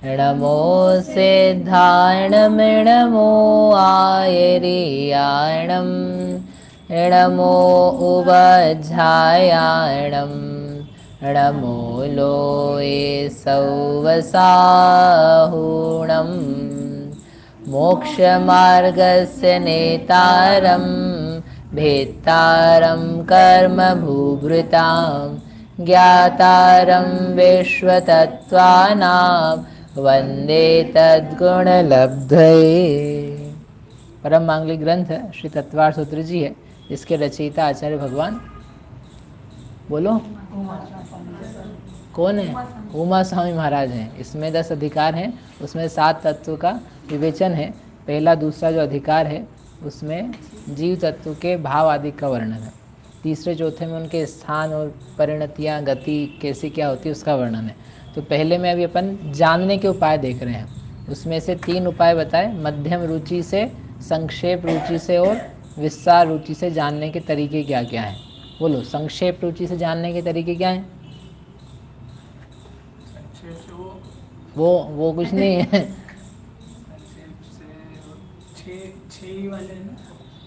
नमो सिद्धाणमिणमो आयर्याणं नमो उपाध्यायाणं नमो लोये सौवसाहुणं मोक्षमार्गस्य नेतारं भेत्तारं कर्मभूभृतां ज्ञातारं विश्वतत्त्वानां वंदे तद्गुणलब्धये। परम मांगलिक ग्रंथ श्री तत्वार सूत्र जी है, इसके रचयिता आचार्य भगवान बोलो कौन है? उमा स्वामी महाराज हैं। इसमें 10 अधिकार हैं, उसमें 7 तत्व का विवेचन है। पहला दूसरा जो अधिकार है उसमें जीव तत्व के भाव आदि का वर्णन है। तीसरे चौथे में उनके स्थान और परिणतियाँ गति कैसी क्या होती है उसका वर्णन है। तो पहले में अभी अपन जानने के उपाय देख रहे हैं। उसमें से 3 उपाय बताए, मध्यम रुचि से, संक्षेप रुचि से और विस्तार रुचि से जानने के तरीके क्या क्या हैं। बोलो, संक्षेप रुचि से जानने के तरीके क्या हैं? वो कुछ नहीं है।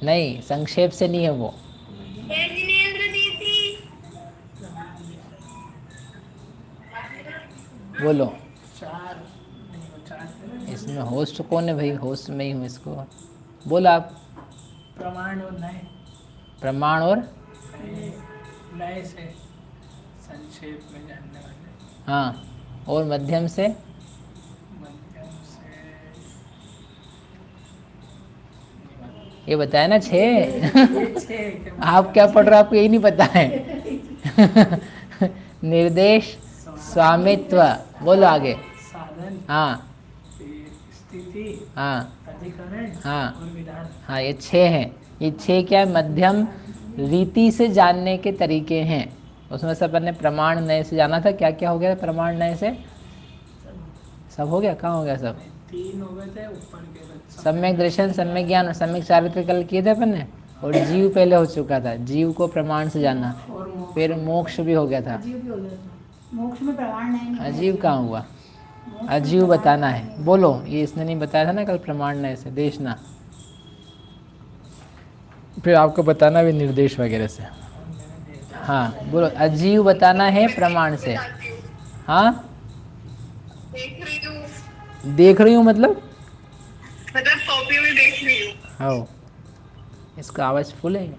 नहीं, संक्षेप से नहीं है वो। बोलो, इसमें होस्ट कौन है भाई? होस्ट में ही हूँ इसको। बोलो आप। प्रमाण और नए। प्रमाण और नए से संक्षेप में जानने वाले। हाँ, और मध्यम से? मध्यम से ये बताया ना 6। छः। आप क्या पढ़ रहे हो? आपको यही नहीं पता है। निर्देश, स्वामित्व। बोलो आगे। साधन। हाँ स्थिति। हाँ अधिकरण। हाँ और विधान। हाँ, ये 6 हैं। ये 6 क्या है? मध्यम रीति से जानने के तरीके हैं। उसमें से अपन ने प्रमाण नए से जाना था। क्या क्या हो गया प्रमाण नए से? सब हो गया? कहाँ हो गया सब? 3 हो गए थे ऊपर के। सम्यक दर्शन, सम्यक ज्ञान और सम्यक चारित्र कल किए थे अपन ने। और जीव पहले हो चुका था, जीव को प्रमाण से जाना। फिर मोक्ष भी हो गया था। मोक्ष में प्रमाण नहीं। अजीव कहाँ हुआ? अजीव बताना है। बोलो, ये इसने नहीं बताया था ना कल प्रमाण नए से देखना। फिर आपको बताना भी निर्देश वगैरह से। हाँ बोलो, अजीव बताना है प्रमाण से। हाँ देख रही हूँ मतलब कॉपी में देख रही हूँ। हाँ, इसका आवाज़ फुल है।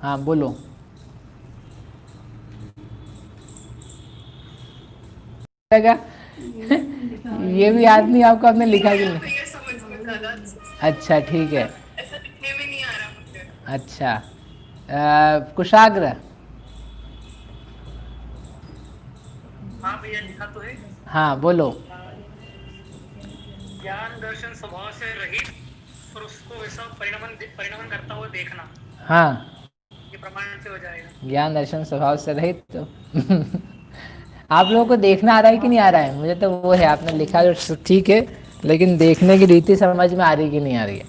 हाँ बोलो। ये भी याद नहीं आपको? आपने लिखा कि नहीं? अच्छा ठीक है। ऐसा दिखने में नहीं आ रहा मुझे। अच्छा, कुशाग्र। हाँ भैया, लिखा तो है। हाँ बोलो। ज्ञान दर्शन स्वभाव से रहित और उसको वैसा परिणमन करता हुआ देखना। हाँ, ये प्रमाण से हो जाएगा। ज्ञान दर्शन स्वभाव से रहित। तो आप लोगों को देखना आ रहा है कि नहीं आ रहा है? मुझे तो वो है, आपने लिखा जो ठीक है, लेकिन देखने की रीति समझ में आ रही कि नहीं आ रही है?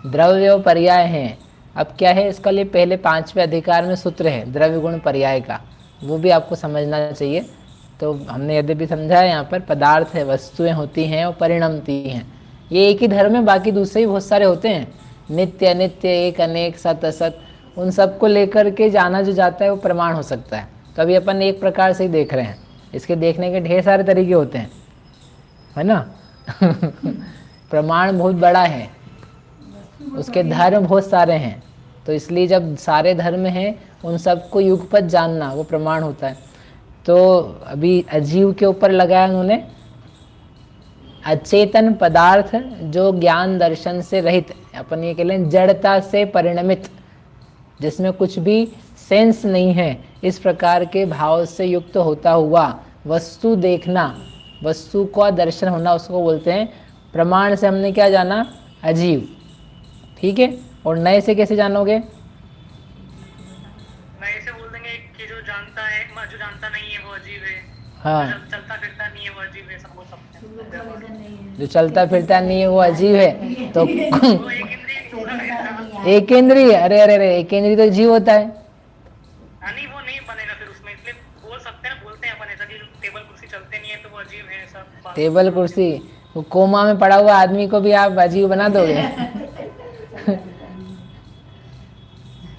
द्रव्य और पर्याय हैं। अब क्या है इसका लिए? पहले 5वें अधिकार में सूत्र है द्रव्य गुण पर्याय का, वो भी आपको समझना चाहिए। तो हमने यद्यपि समझा है, यहाँ पर पदार्थ है, वस्तुएं होती हैं और परिणमती हैं। ये एक ही धर्म है, बाकी दूसरे भी बहुत सारे होते हैं। नित्य अनित्य, एक अनेक, सत असत, उन सब को लेकर के जाना जो जाता है वो प्रमाण हो सकता है। तो अभी अपन एक प्रकार से ही देख रहे हैं। इसके देखने के ढेर सारे तरीके होते हैं, है ना। प्रमाण बहुत बड़ा है, उसके धर्म बहुत सारे हैं। तो इसलिए जब सारे धर्म हैं उन सबको युगपत जानना वो प्रमाण होता है। तो अभी अजीव के ऊपर लगाया उन्होंने, अचेतन पदार्थ जो ज्ञान दर्शन से रहित, अपन ये कह लें जड़ता से परिणमित, जिसमें कुछ भी सेंस नहीं है, इस प्रकार के भाव से युक्त होता हुआ वस्तु देखना, वस्तु का दर्शन होना, उसको बोलते हैं प्रमाण से हमने क्या जाना? अजीव। ठीक है। और नए से कैसे जानोगे? नए से बोल देंगे कि जो जानता है, जो जानता नहीं है वो अजीब है। हाँ, जो चलता फिरता नहीं है वो अजीब है, सब बोल सकते हैं। जो चलता फिरता नहीं है वो अजीब है। तो वो एक इंद्रिय एक इंद्रिय, अरे अरे अरे, एक इंद्रिय तो जीव होता है। नहीं, वो नहीं बनेगा फिर उसमें, इसलिए बोल सकते हैं, बोलते हैं अपन ऐसा कि टेबल कुर्सी चलते नहीं है तो वो अजीब है, ऐसा बात। टेबल कुर्सी, वो कोमा में पड़ा हुआ आदमी को भी आप अजीब बना दोगे।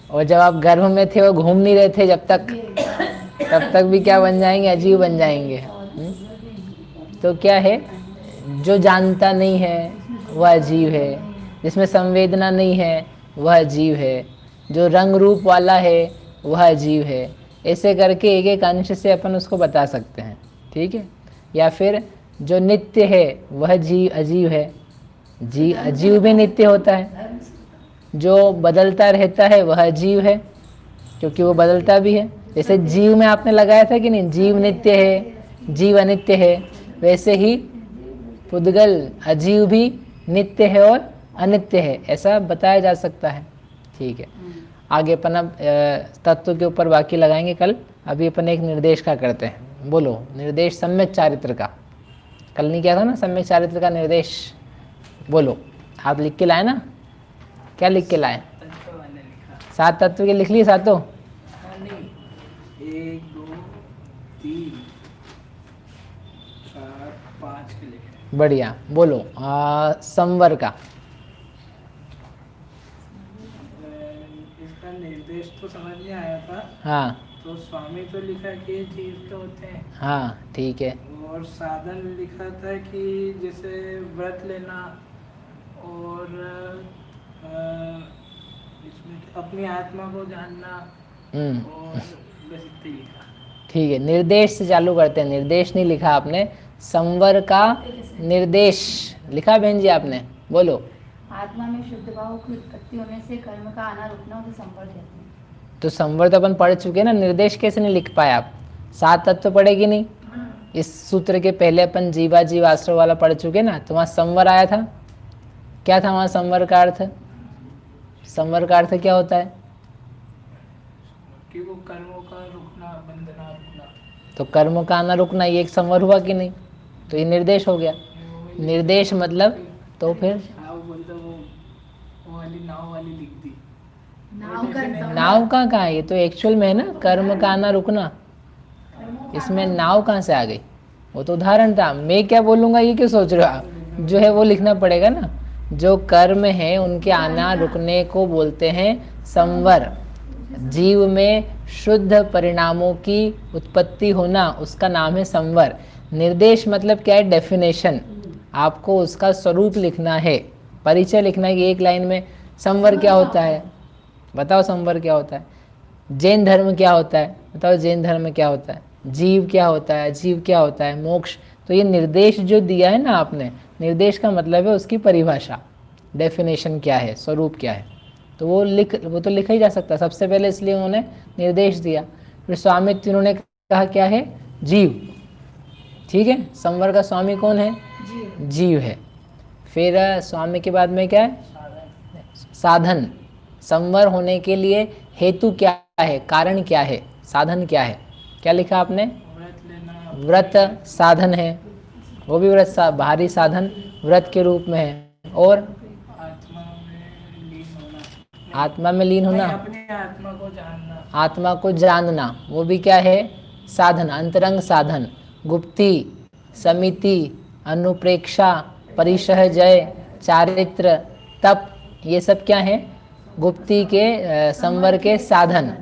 और जब आप गर्भ में थे वो घूम नहीं रहे थे जब तक, तब तक भी क्या बन जाएंगे, अजीब बन जाएंगे। तो क्या है, जो जानता नहीं है वह अजीब है, जिसमें संवेदना नहीं है वह अजीब है, जो रंग रूप वाला है वह अजीब है। ऐसे करके एक एक अंश से अपन उसको बता सकते हैं, ठीक है। या फिर जो नित्य है वह जीव अजीब है, जी अजीब भी नित्य होता है। जो बदलता रहता है वह अजीब है, क्योंकि वो बदलता भी है। जैसे जीव में आपने लगाया था कि नहीं, जीव नित्य है, जीव अनित्य है, वैसे ही पुद्गल अजीव भी नित्य है और अनित्य है, ऐसा बताया जा सकता है, ठीक है। आगे अपन अब तत्व के ऊपर बाकी लगाएंगे कल। अभी अपन एक निर्देश का करते हैं। बोलो निर्देश सम्यक चारित्र का। कल नहीं किया था ना सम्यक चारित्र का निर्देश, बोलो। आप लिख के लाए ना, क्या लिख के लाए? 7 तत्व के लिख लिए सातों? 1 2 3 4 5 के लिखे। बढ़िया, बोलो संवर का। इसका निर्देश तो समझ में आया था। हाँ तो स्वामी तो लिखा कि ये जीव के होते हैं, हाँ ठीक है। और साधन लिखा था कि जैसे व्रत लेना, और इसमें अपनी आत्मा को जानना, और बस इतना ही लिखा। ठीक है, निर्देश से चालू करते हैं। निर्देश नहीं लिखा आपने, संवर का निर्देश लिखा बहन जी आपने, बोलो। आत्मा में शुद्ध भाव की उत्पत्ति होने से कर्म का आना रुकना उसे संवर कहते हैं। तो संवर तो अपन पढ़ चुके ना, निर्देश कैसे नहीं लिख पाए आप? 7 तत्व पढ़ेगी नहीं? इस सूत्र के पहले अपन जीवा जीव आश्रय वाला पढ़ चुके ना, तो वहाँ संवर आया था। क्या था वहाँ संवर का अर्थ? संवर का अर्थ क्या होता है? कि वो कर्मों का रुकना, बंधना रुकना। तो कर्मों का आना रुकना, ये एक संवर हुआ कि नहीं? तो ये निर्देश हो गया। निर्देश मतलब तो फिर वो बोलते वो वाली नाव वाली लिख दी। नाव का कहाँ है? ये तो एक्चुअल में है ना, कर्म का आना रुकना। इसमें नाव कहाँ से आ गई? वो तो उदाहरण था। मैं क्या बोलूँगा ये क्यों सोच रहे हो आप? जो है वो लिखना पड़ेगा ना। जो कर्म है उनके आना रुकने को बोलते हैं संवर। जीव में शुद्ध परिणामों की उत्पत्ति होना, उसका नाम है संवर। निर्देश मतलब क्या है? डेफिनेशन। आपको उसका स्वरूप लिखना है, परिचय लिखना है कि एक लाइन में संवर क्या होता है, बताओ संवर क्या होता है। जैन धर्म क्या होता है, बताओ जैन धर्म क्या होता है। जीव क्या होता है, जीव क्या होता है, मोक्ष। तो ये निर्देश जो दिया है ना आपने, निर्देश का मतलब है उसकी परिभाषा, डेफिनेशन क्या है, स्वरूप क्या है। तो वो तो लिखा ही जा सकता है सबसे पहले, इसलिए उन्होंने निर्देश दिया। फिर स्वामित्व उन्होंने कहा क्या है? जीव। ठीक है, संवर का स्वामी कौन है? जीव है। फिर स्वामी के बाद में क्या है? साधन। संवर होने के लिए हेतु क्या है, कारण क्या है, साधन क्या है? क्या लिखा आपने? व्रत साधन है, वो भी व्रत बाहरी साधन व्रत के रूप में है। और आत्मा में लीन होना, अपने आत्मा को जानना, आत्मा को जानना, वो भी क्या है? साधन, अंतरंग साधन। गुप्ति, समिति, अनुप्रेक्षा, परिसहजय, चारित्र, तप, ये सब क्या है? गुप्ति के संवर के साधन।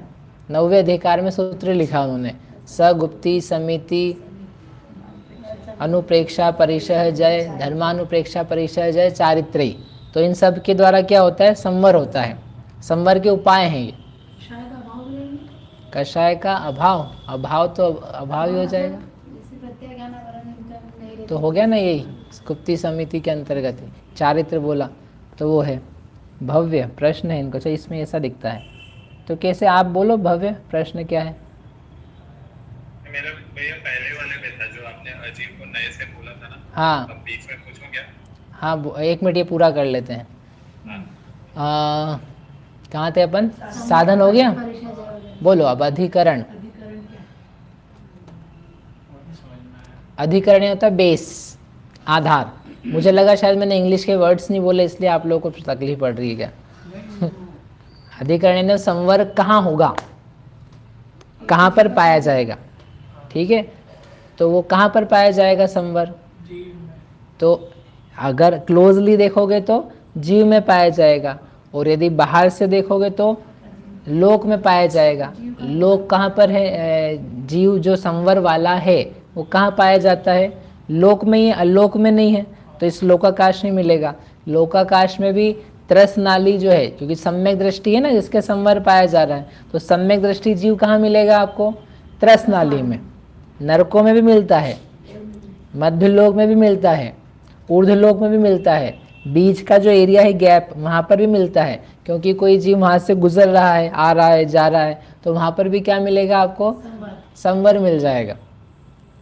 9वें अधिकार में सूत्र लिखा उन्होंने, सगुप्ति, समिति, अनुप्रेक्षा, परिसहजय, धर्मानुप्रेक्षा, परिसहजय, चारित्री। तो इन सब के द्वारा क्या होता है? संवर होता है। संवर के उपाय हैं ये। कषाय का अभाव, अभाव तो अभाव ही हो जाएगा, तो हो गया ना यही गुप्ति समिति के अंतर्गत ही। चारित्र बोला तो वो है भव्य। प्रश्न है इनको, चाहिए इसमें ऐसा दिखता है। तो कैसे आप बोलो भव्य, प्रश्न क्या है? मेरा भैया पहले वाले में था जो आपने अजीब को नए से बोला था ना। हाँ अब बीच में पूछूं क्या? हाँ, 1 मिनट ये पूरा कर लेते हैं। कहाँ थे अपन? साधन हो गया, बोलो अब अधिकरण। अधिकरण होता है बेस, आधार। मुझे लगा शायद मैंने इंग्लिश के वर्ड्स नहीं बोले, इसलिए आप लोगों को तकलीफ पड़ रही है क्या? अधिकरण संवर कहाँ होगा, कहाँ पर पाया जाएगा, ठीक है। तो वो कहाँ पर पाया जाएगा संवर? जीव में। तो अगर क्लोजली देखोगे तो जीव में पाया जाएगा, और यदि बाहर से देखोगे तो लोक में पाया जाएगा। लोक कहाँ पर है? जीव जो संवर वाला है वो कहाँ पाया जाता है? लोक में ही, अलोक में नहीं है, तो इस लोकाकाश में मिलेगा। लोकाकाश में भी त्रस नाली जो है, क्योंकि सम्यक दृष्टि है ना जिसके संवर पाया जा रहा है, तो सम्यक दृष्टि जीव कहाँ मिलेगा आपको? त्रस नाली में। नरकों में भी मिलता है, मध्य लोक में भी मिलता है, ऊर्ध्वलोक में भी मिलता है, बीच का जो एरिया है गैप वहाँ पर भी मिलता है, क्योंकि कोई जीव वहाँ से गुजर रहा है, आ रहा है, जा रहा है, तो वहाँ पर भी क्या मिलेगा आपको? संवर मिल जाएगा।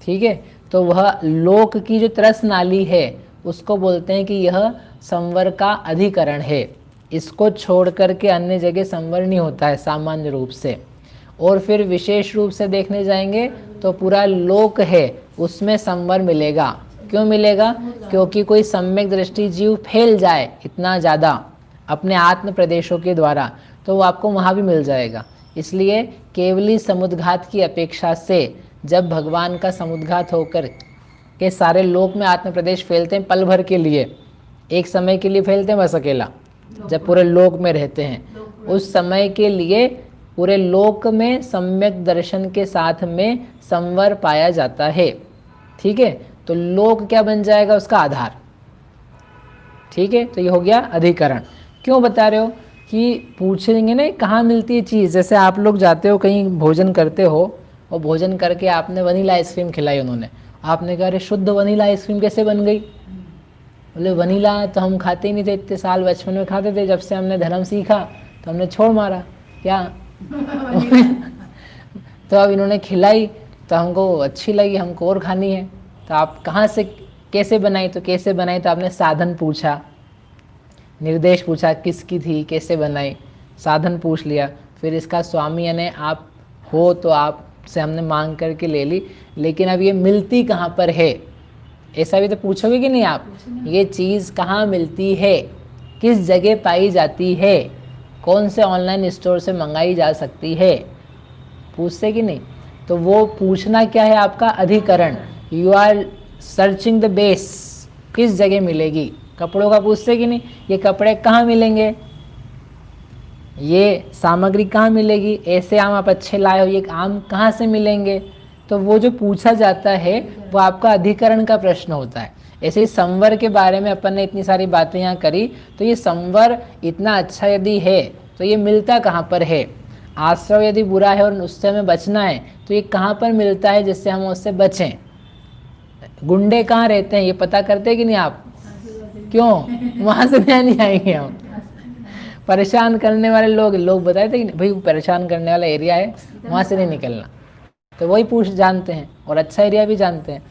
ठीक है, तो वह लोक की जो त्रस नाली है उसको बोलते हैं कि यह संवर का अधिकरण है। इसको छोड़ करके अन्य जगह संवर नहीं होता है सामान्य रूप से। और फिर विशेष रूप से देखने जाएंगे तो पूरा लोक है उसमें संवर मिलेगा। क्यों मिलेगा? क्योंकि कोई सम्यक दृष्टि जीव फैल जाए इतना ज़्यादा अपने आत्म प्रदेशों के द्वारा, तो वो आपको वहाँ भी मिल जाएगा। इसलिए केवली समुद्घात की अपेक्षा से जब भगवान का समुद्घात होकर के सारे लोक में आत्म प्रदेश फैलते हैं, पल भर के लिए, एक समय के लिए फैलते हैं बस अकेला, जब पूरे लोक में रहते हैं उस समय के लिए पूरे लोक में सम्यक दर्शन के साथ में संवर पाया जाता है। ठीक है, तो लोक क्या बन जाएगा? उसका आधार। ठीक है, तो ये हो गया अधिकरण। क्यों बता रहे हो कि पूछेंगे ना कहाँ मिलती है चीज़। जैसे आप लोग जाते हो कहीं भोजन करते हो और भोजन करके आपने वनीला आइसक्रीम खिलाई, उन्होंने, आपने कहा अरे शुद्ध वनीला आइसक्रीम कैसे बन गई? बोले वनीला तो हम खाते ही नहीं थे, इतने साल बचपन में खाते थे, जब से हमने धर्म सीखा तो हमने छोड़ मारा क्या। तो अब इन्होंने खिलाई तो हमको अच्छी लगी, हमको और खानी है। तो आप कहाँ से कैसे बनाई? तो कैसे बनाई? तो आपने साधन पूछा, निर्देश पूछा किसकी थी, कैसे बनाई, साधन पूछ लिया। फिर इसका स्वामी यानी आप हो तो आपसे हमने मांग करके ले ली, लेकिन अब ये मिलती कहाँ पर है ऐसा भी तो पूछोगे कि नहीं आप? ये चीज़ कहाँ मिलती है, किस जगह पाई जाती है, कौन से ऑनलाइन स्टोर से मंगाई जा सकती है, पूछते कि नहीं? तो वो पूछना क्या है आपका? अधिकरण। You are searching the base, किस जगह मिलेगी। कपड़ों का पूछते कि नहीं? ये कपड़े कहाँ मिलेंगे, ये सामग्री कहाँ मिलेगी, ऐसे आम आप अच्छे लाए हो, ये आम कहाँ से मिलेंगे। तो वो जो पूछा जाता है वो आपका अधिकरण का प्रश्न होता है। ऐसे ही संवर के बारे में अपन ने इतनी सारी बातें यहाँ करी, तो ये संवर इतना अच्छा यदि है तो ये मिलता कहाँ पर है। आश्रव यदि बुरा है और उससे हमें बचना है तो ये कहाँ पर मिलता है जिससे हम उससे बचें। गुंडे कहाँ रहते हैं ये पता करते हैं कि नहीं आप? क्यों? वहाँ से नहीं आएंगे हम। परेशान करने वाले लोग बताए थे कि भाई परेशान करने वाला एरिया है, वहाँ से नहीं निकलना, तो वही पूछ जानते हैं और अच्छा एरिया भी जानते हैं।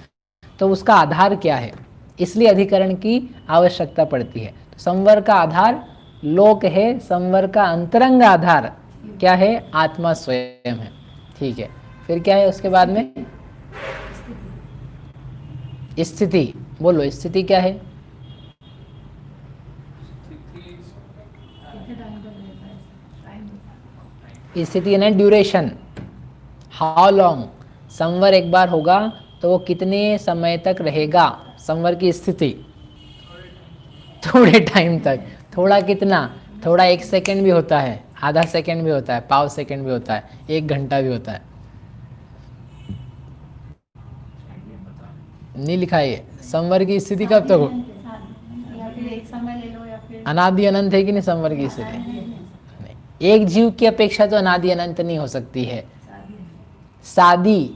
तो उसका आधार क्या है, इसलिए अधिकरण की आवश्यकता पड़ती है। तो संवर का आधार लोक है, संवर का अंतरंग आधार क्या है? आत्मा स्वयं है। ठीक है, फिर क्या है उसके बाद में? स्थिति। बोलो स्थिति क्या है? स्थिति यानी ड्यूरेशन, हाउ लॉन्ग। संवर एक बार होगा तो वो कितने समय तक रहेगा, संवर की स्थिति। थोड़े टाइम तक। थोड़ा कितना? थोड़ा 1 सेकेंड भी होता है, आधा सेकेंड भी होता है, पाव सेकेंड भी होता है, 1 घंटा भी होता है। नहीं लिखा है संवर की स्थिति कब तक हो? या फिर एक समय ले लो, या फिर अनादि अनंत है कि नहीं संवर की स्थिति? नहीं, एक जीव की अपेक्षा तो अनादि अनंत नहीं हो सकती है। सादी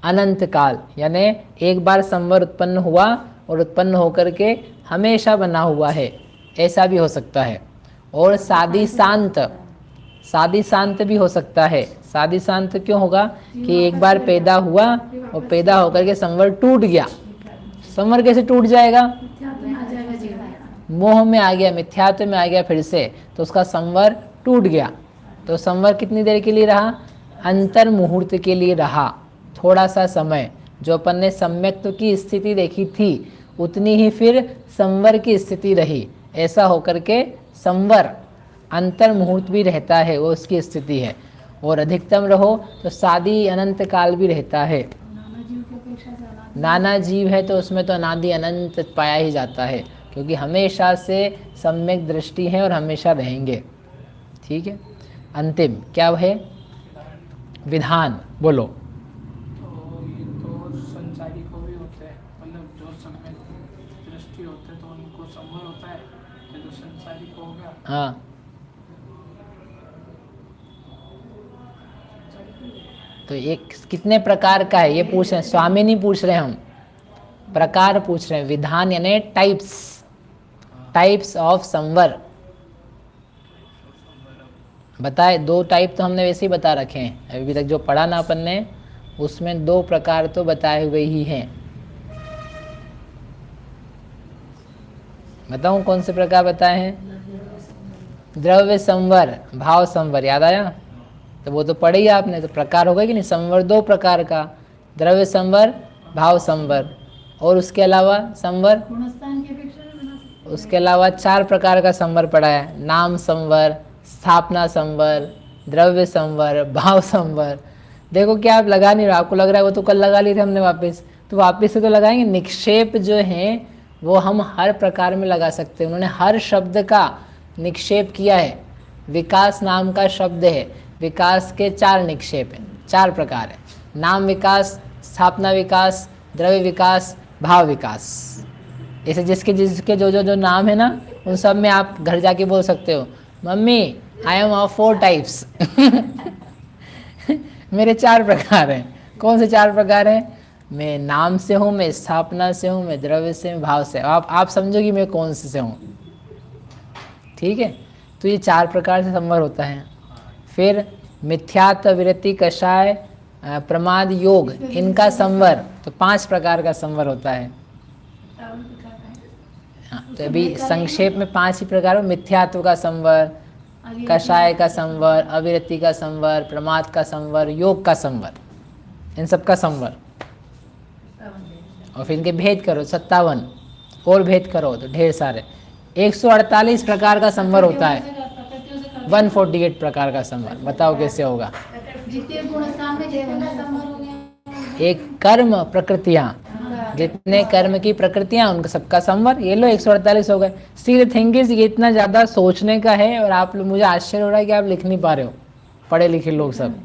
अनंत काल, यानी एक बार संवर उत्पन्न हुआ और उत्पन्न होकर के हमेशा बना हुआ है, ऐसा भी हो सकता है। और सादी शांत, सादी शांत भी हो सकता है। सादी शांत क्यों होगा? कि एक बार पैदा हुआ और पैदा होकर के संवर टूट गया। संवर कैसे टूट जाएगा? मोह में आ गया, मिथ्यात्व में आ गया फिर से, तो उसका संवर टूट गया। तो संवर कितनी देर के लिए रहा? अंतर मुहूर्त के लिए रहा, थोड़ा सा समय। जो अपन ने सम्यक्त्व की स्थिति देखी थी उतनी ही फिर संवर की स्थिति रही। ऐसा होकर के संवर अंतर मुहूर्त भी रहता है, वो उसकी स्थिति है। और अधिकतम रहो तो सादी अनंत काल भी रहता है। नाना जीव की अपेक्षा से अनादि नाना जीव है तो उसमें तो अनादि अनंत पाया ही जाता है, क्योंकि हमेशा से सम्यक दृष्टि है और हमेशा रहेंगे। ठीक है, अंतिम क्या है? विधान बोलो। तो ये तो संसारी को भी होते हैं, मतलब जो समय दृष्टि होते हैं तो उनको संवर होता है, ये तो संसारी को हो गया। हाँ, तो एक कितने प्रकार का है ये पूछ रहे हैं, स्वामी नहीं पूछ रहे हम, प्रकार पूछ रहे हैं। विधान यानी टाइप्स, टाइप्स ऑफ संवर। बताए दो टाइप तो हमने वैसे ही बता रखे हैं अभी तक, जो पढ़ा ना अपन ने उसमें दो प्रकार तो बताए हुए ही हैं। बताऊं कौन से प्रकार बताए हैं? द्रव्य संवर, भाव संवर, याद आया? तो वो तो पढ़े ही आपने, तो प्रकार होगा कि नहीं? संवर दो प्रकार का, द्रव्य संवर, भाव संवर, और उसके अलावा संवर, गुणस्थान की अपेक्षा में बना सकते उसके अलावा चार प्रकार का संवर पढ़ा है। नाम संवर, स्थापना संवर, द्रव्य संवर, भाव संवर। देखो क्या आप लगा नहीं रहे, आपको लग रहा है वो तो कल लगा लिए थे हमने वापस, तो वापस से तो लगाएंगे। निक्षेप जो हैं वो हम हर प्रकार में लगा सकते हैं, उन्होंने हर शब्द का निक्षेप किया है। विकास नाम का शब्द है, विकास के चार निक्षेप हैं, चार प्रकार है। नाम विकास, स्थापना विकास, द्रव्य विकास, भाव विकास। ऐसे जिसके जिसके जो जो जो नाम है ना, उन सब में आप घर जाके बोल सकते हो, mummy I am of 4 types. मेरे 4 प्रकार हैं। कौन से 4 प्रकार हैं? मैं नाम से हूँ, मैं स्थापना से हूँ, मैं द्रव्य से हूँ, भाव से। आप समझोगी मैं कौन से हूँ। ठीक है, तो ये 4 प्रकार से संवर होता है। फिर मिथ्यात्व, विरति, कषाय, प्रमाद, योग, इनका संवर, तो 5 प्रकार का संवर होता है। चावल दिखाता है। हाँ, तो अभी संक्षेप में 5 ही प्रकार। मिथ्यात्व का संवर, कषाय का संवर, अविरति का संवर, प्रमाद का संवर, योग का संवर, इन सब का संवर। और फिर इनके भेद करो 57, और भेद करो तो ढेर सारे 148 प्रकार का संवर होता है। 148 प्रकार का संवर, बताओ कैसे होगा? जितने गुणस्थान में जितना संवर हो गया, एक कर्म प्रकृतियाँ, जितने कर्म की प्रकृतियाँ उनका सबका संवर। ये लो 148 हो गए। सी द थिंग इज, ये इतना ज़्यादा सोचने का है, और आप लोग, मुझे आश्चर्य हो रहा है कि आप लिख नहीं पा रहे हो, पढ़े लिखे लोग सब,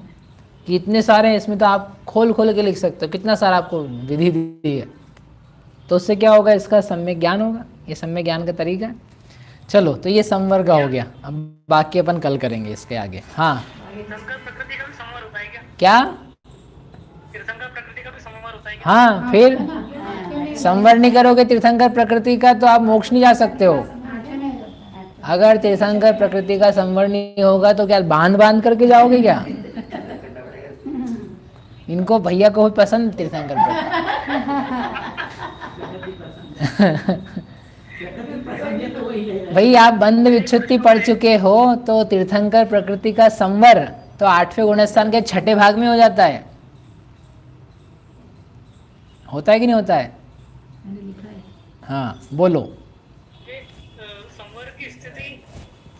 कि इतने सारे हैं। इसमें तो आप खोल खोल के लिख सकते हो, कितना सारा आपको विधि दी है। तो उससे क्या होगा? इसका सम्यक ज्ञान होगा। ये सम्यक ज्ञान का तरीका है। चलो, तो ये संवर का हो गया। अब बाकी अपन कल करेंगे इसके आगे। हाँ, तीर्थंकर प्रकृति का भी संवर होता है क्या? क्या? तीर्थंकर प्रकृति का भी संवर होता है क्या? हाँ, फिर संवर नहीं करोगे तीर्थंकर प्रकृति का तो आप मोक्ष नहीं जा सकते हो। अगर तीर्थंकर प्रकृति का संवर नहीं होगा तो क्या बांध बांध करके जाओगे क्या? इनको भैया को भी पसंद तीर्थंकर भाई, आप बंध विच्छुत्ति पढ़ चुके हो, तो तीर्थंकर प्रकृति का संवर तो 8वें गुणस्थान के 6ठे भाग में हो जाता है। होता है कि नहीं होता है? हाँ, बोलो। ये संवर की स्थिति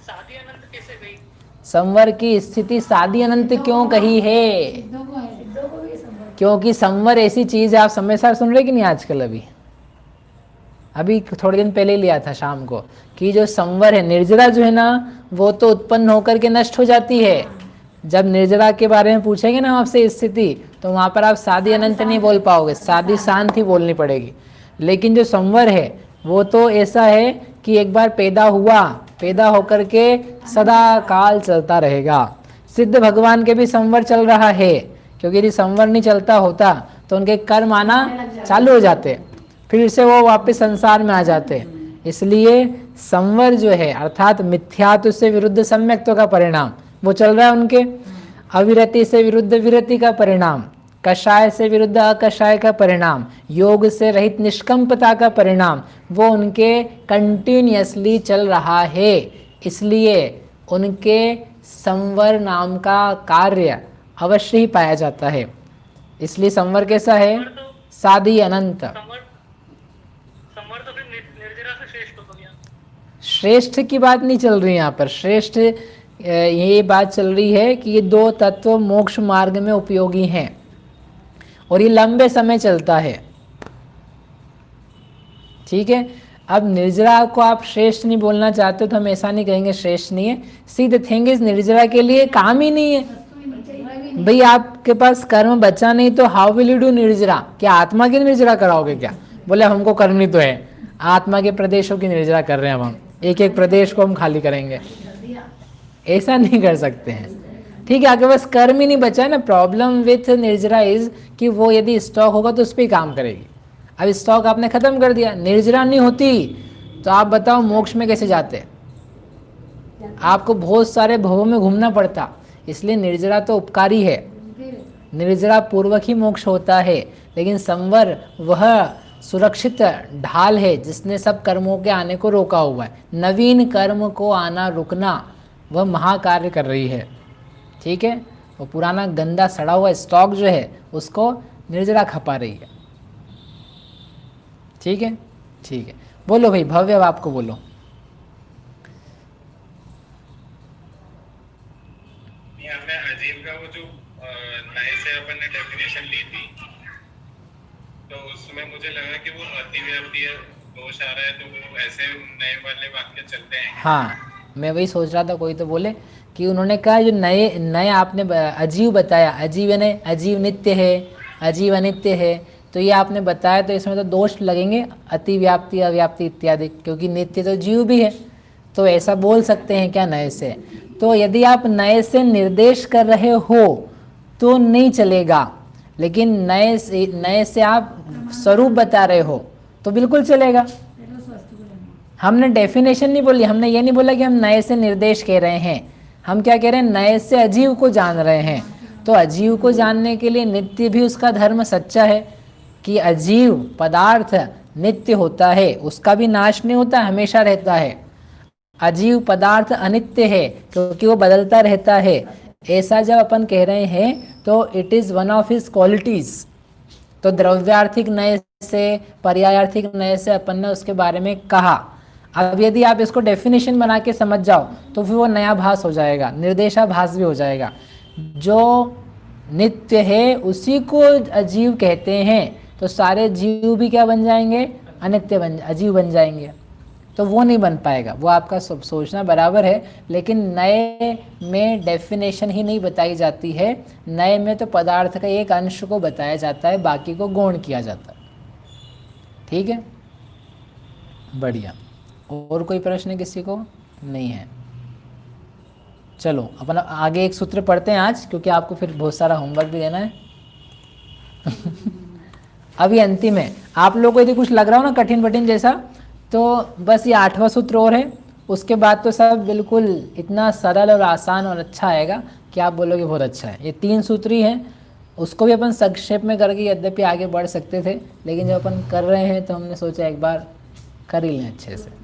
सादी अनंत कैसे गई? संवर की स्थिति सादी अनंत क्यों कही है? सिद्धों को है, सिद्धों को भी संवर। क्योंकि संवर ऐसी चीज है, आप समय सार सुन रहे कि नहीं आजकल? अभी थोड़े दिन पहले लिया था शाम को, कि जो संवर है, निर्जरा जो है ना, वो तो उत्पन्न होकर के नष्ट हो जाती है। जब निर्जरा के बारे में पूछेंगे ना आपसे स्थिति, तो वहाँ पर आप सादी अनंत नहीं बोल पाओगे, सादी शांत ही बोलनी पड़ेगी। लेकिन जो संवर है वो तो ऐसा है कि एक बार पैदा हुआ, पैदा होकर के सदा काल चलता रहेगा। सिद्ध भगवान के भी संवर चल रहा है, क्योंकि यदि संवर नहीं चलता होता तो उनके कर्म आना चालू हो जाते, फिर से वो वापस संसार में आ जाते। इसलिए संवर जो है, अर्थात मिथ्यात्व से विरुद्ध सम्यक्त्व का परिणाम, वो चल रहा है उनके। अविरति से विरुद्ध विरति का परिणाम, कषाय से विरुद्ध अकषाय का परिणाम, योग से रहित निष्कंपता का परिणाम, वो उनके कंटिन्यूअसली चल रहा है। इसलिए उनके संवर नाम का कार्य अवश्य ही पाया जाता है। इसलिए संवर कैसा है? सादी अनंत। संवर तो फिर निर्जरा से श्रेष्ठ हो गया। श्रेष्ठ की बात नहीं चल रही यहाँ पर। श्रेष्ठ ये बात चल रही है कि ये 2 तत्व मोक्ष मार्ग में उपयोगी हैं, और ये लंबे समय चलता है। ठीक है, अब निर्जरा को आप श्रेष्ठ नहीं बोलना चाहते हो तो हम ऐसा नहीं कहेंगे श्रेष्ठ नहीं है। सी द थिंग इज निर्जरा के लिए काम ही नहीं है भाई, आपके पास कर्म बचा नहीं तो हाउ विल यू डू निर्जरा? क्या आत्मा की निर्जरा कराओगे क्या? बोले हमको करनी तो है, आत्मा के प्रदेशों की निर्जरा कर रहे हैं हम एक एक प्रदेश को हम खाली करेंगे, ऐसा नहीं कर सकते हैं। ठीक है, आपके पास कर्म ही नहीं बचा है ना। प्रॉब्लम विथ निर्जरा इज कि वो यदि स्टॉक होगा तो उस पर ही काम करेगी। अब स्टॉक आपने खत्म कर दिया, निर्जरा नहीं होती तो आप बताओ मोक्ष में कैसे जाते? आपको बहुत सारे भवों में घूमना पड़ता। इसलिए निर्जरा तो उपकारी है, निर्जरा पूर्वक ही मोक्ष होता है। लेकिन संवर वह सुरक्षित ढाल है जिसने सब कर्मों के आने को रोका हुआ है। नवीन कर्म को आना रुकना वह महाकार्य कर रही है। ठीक है, वो पुराना गंदा सड़ा हुआ स्टॉक जो है उसको निर्जरा खपा रही है। ठीक है, ठीक है, बोलो भाई भव्य, अब आपको बोलो। हमने अजीब का वो जो नए से अपन ने डेफिनेशन ली थी तो उसमें मुझे लगा कि वो अतिव्याप्ति दोष आ रहा है, तो वो ऐसे नए वाले वाक्य चलते हैं। हाँ, मैं वही सोच रहा था कोई तो बोले कि उन्होंने कहा जो नए नए आपने अजीव बताया, अजीव यानी अजीव नित्य है, अजीव अनित्य है, तो ये आपने बताया तो इसमें तो दोष लगेंगे अतिव्याप्ति अव्याप्ति इत्यादि, क्योंकि नित्य तो जीव भी है। तो ऐसा बोल सकते हैं क्या नए से? तो यदि आप नए से निर्देश कर रहे हो तो नहीं चलेगा, लेकिन नए से आप स्वरूप बता रहे हो तो बिल्कुल चलेगा। हमने डेफिनेशन नहीं बोली, हमने ये नहीं बोला कि हम नए से निर्देश कह रहे हैं, हम क्या कह रहे हैं, नए से अजीव को जान रहे हैं। तो अजीव को जानने के लिए नित्य भी उसका धर्म सच्चा है कि अजीव पदार्थ नित्य होता है, उसका भी नाश नहीं होता, हमेशा रहता है। अजीव पदार्थ अनित्य है क्योंकि वो बदलता रहता है। ऐसा जब अपन कह रहे हैं तो it is one of his qualities. तो द्रव्यार्थिक नए से पर्यायार्थिक नए से अपन ने उसके बारे में कहा। अब यदि आप इसको डेफिनेशन बना के समझ जाओ तो फिर वो नया भास हो जाएगा, निर्देशाभास भी हो जाएगा। जो नित्य है उसी को अजीव कहते हैं, तो सारे जीव भी क्या बन जाएंगे, अनित्य अजीव बन जाएंगे। तो वो नहीं बन पाएगा। वो आपका सोचना बराबर है, लेकिन नए में डेफिनेशन ही नहीं बताई जाती है। नए में तो पदार्थ का एक अंश को बताया जाता है, बाकी को गौण किया जाता है। ठीक है, बढ़िया। और कोई प्रश्न किसी को नहीं है? चलो अपन आगे एक सूत्र पढ़ते हैं आज, क्योंकि आपको फिर बहुत सारा होमवर्क भी देना है। अभी अंतिम है। आप लोगों को यदि कुछ लग रहा हो ना कठिन वठिन जैसा, तो बस ये 8वां सूत्र और है, उसके बाद तो सब बिल्कुल इतना सरल और आसान और अच्छा आएगा कि आप बोलोगे बहुत अच्छा है। ये 3 सूत्र ही हैं, उसको भी अपन संक्षेप में करके यद्यपि आगे बढ़ सकते थे, लेकिन जब अपन कर रहे हैं तो हमने सोचा एक बार कर ही लें अच्छे से।